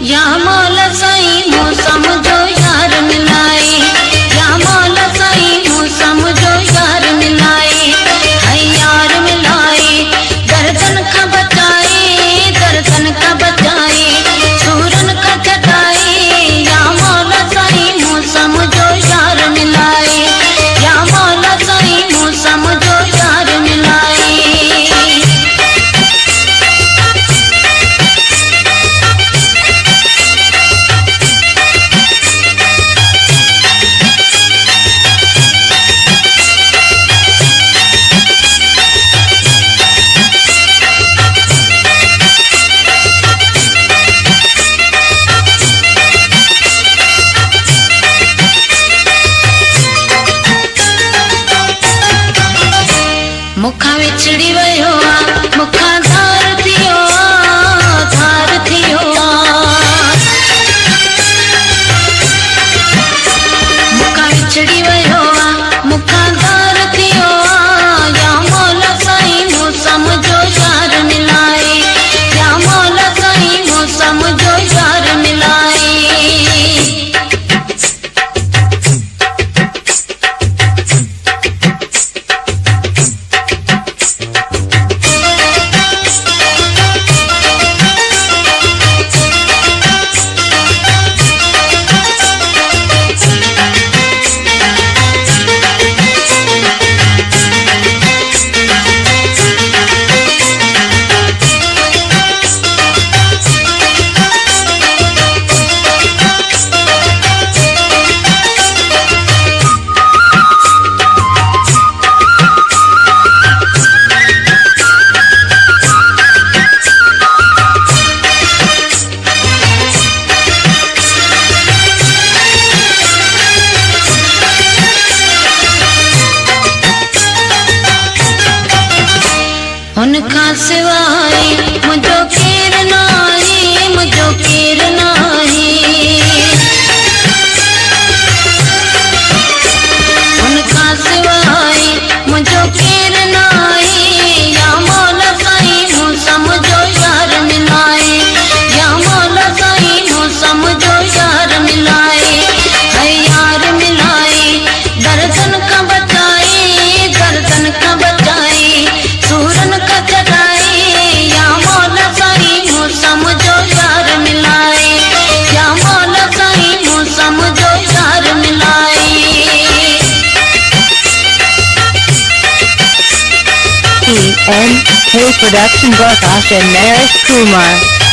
या मौला साईं मौसम जो यार मिलाए, या मौला साईं मौसम जो यार मिलाए, है यार मिलाए, गर्दन का बचाए, गर्दन का बचाए, सूरन का चटाए, या मौला साईं मौसम जो यार मिलाए, या मौला साईं मौसम जो यार मिलाए। मुखा विछड़ी वयो आ, मुखा धार थियो आ, धार थियो आ। मुखा विछड़ी वयो आ, मुखा धार थियो आ, या मौला साईं मौसम जो यार मिलाए, या मौला साईं मौसम जो यार मिलाए। उनका सिवाय मुझो केर नाही, मुझो केर नाही। उनका सिवाय मुझो केर नाही, या मौला साईं मौसम जो यार मिलाए, या मौला साईं मौसम जो यार मिलाए, है यार मिलाए, गर्दन का बचाए, गर्दन का बचाए, सूरन का चटाए, या मौला साईं मौसम जो यार मिलाए, या मौला साईं मौसम जो यार मिलाए। P.N.K. Production Prakash and Naresh Kumar.